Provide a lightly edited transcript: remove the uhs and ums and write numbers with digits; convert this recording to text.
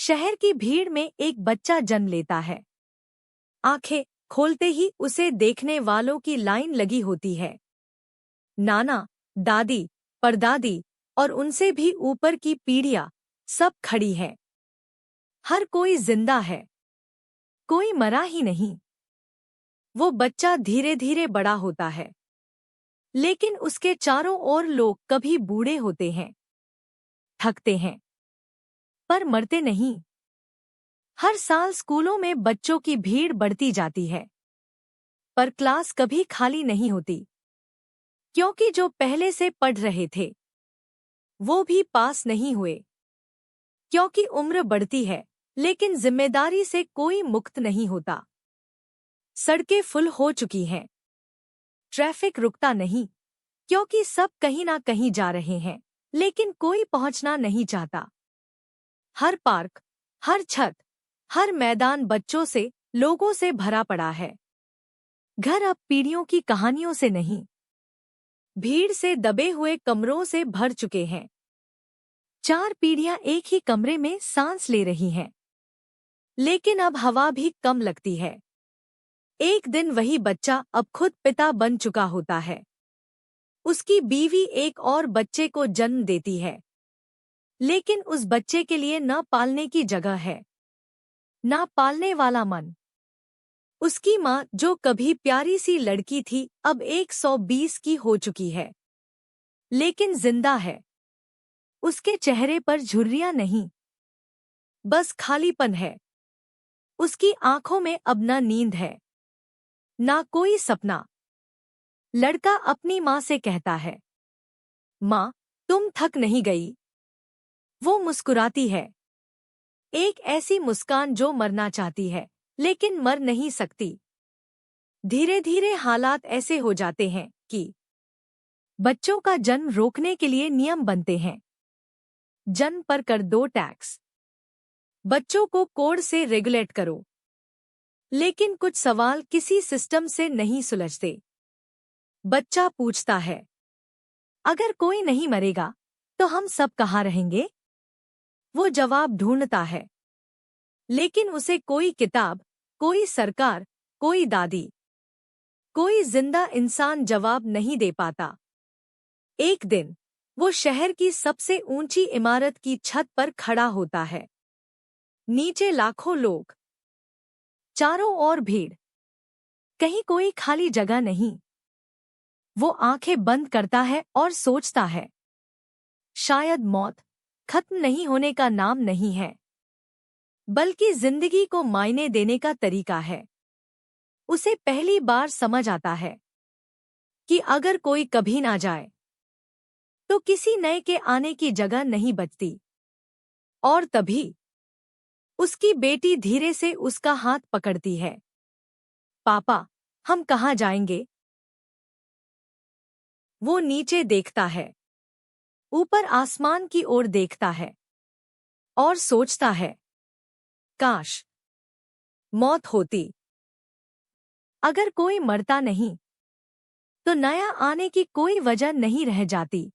शहर की भीड़ में एक बच्चा जन्म लेता है। आंखें खोलते ही उसे देखने वालों की लाइन लगी होती है। नाना, दादी, परदादी और उनसे भी ऊपर की पीढ़ियां सब खड़ी हैं। हर कोई जिंदा है, कोई मरा ही नहीं। वो बच्चा धीरे धीरे बड़ा होता है, लेकिन उसके चारों ओर लोग कभी बूढ़े होते हैं, थकते हैं, पर मरते नहीं। हर साल स्कूलों में बच्चों की भीड़ बढ़ती जाती है, पर क्लास कभी खाली नहीं होती, क्योंकि जो पहले से पढ़ रहे थे वो भी पास नहीं हुए। क्योंकि उम्र बढ़ती है, लेकिन जिम्मेदारी से कोई मुक्त नहीं होता। सड़कें फुल हो चुकी हैं, ट्रैफिक रुकता नहीं, क्योंकि सब कहीं ना कहीं जा रहे हैं, लेकिन कोई पहुंचना नहीं चाहता। हर पार्क, हर छत, हर मैदान बच्चों से, लोगों से भरा पड़ा है। घर अब पीढ़ियों की कहानियों से नहीं, भीड़ से दबे हुए कमरों से भर चुके हैं। 4 पीढ़ियां एक ही कमरे में सांस ले रही हैं, लेकिन अब हवा भी कम लगती है। एक दिन वही बच्चा अब खुद पिता बन चुका होता है। उसकी बीवी एक और बच्चे को जन्म देती है, लेकिन उस बच्चे के लिए न पालने की जगह है, न पालने वाला मन। उसकी माँ, जो कभी प्यारी सी लड़की थी, अब 120 की हो चुकी है, लेकिन जिंदा है। उसके चेहरे पर झुर्रियां नहीं, बस खालीपन है। उसकी आंखों में अब न नींद है, ना कोई सपना। लड़का अपनी माँ से कहता है, माँ, तुम थक नहीं गई? वो मुस्कुराती है, एक ऐसी मुस्कान जो मरना चाहती है, लेकिन मर नहीं सकती। धीरे धीरे हालात ऐसे हो जाते हैं कि बच्चों का जन्म रोकने के लिए नियम बनते हैं। जन्म पर कर दो टैक्स, बच्चों को कोड से रेगुलेट करो। लेकिन कुछ सवाल किसी सिस्टम से नहीं सुलझते। बच्चा पूछता है, अगर कोई नहीं मरेगा तो हम सब कहाँ रहेंगे? वो जवाब ढूंढता है, लेकिन उसे कोई किताब, कोई सरकार, कोई दादी, कोई जिंदा इंसान जवाब नहीं दे पाता। एक दिन वो शहर की सबसे ऊंची इमारत की छत पर खड़ा होता है। नीचे लाखों लोग, चारों ओर भीड़, कहीं कोई खाली जगह नहीं। वो आंखें बंद करता है और सोचता है, शायद मौत खत्म नहीं होने का नाम नहीं है, बल्कि जिंदगी को मायने देने का तरीका है। उसे पहली बार समझ आता है कि अगर कोई कभी ना जाए तो किसी नए के आने की जगह नहीं बचती। और तभी उसकी बेटी धीरे से उसका हाथ पकड़ती है। पापा, हम कहाँ जाएंगे? वो नीचे देखता है, ऊपर आसमान की ओर देखता है और सोचता है, काश मौत होती। अगर कोई मरता नहीं तो नया आने की कोई वजह नहीं रह जाती।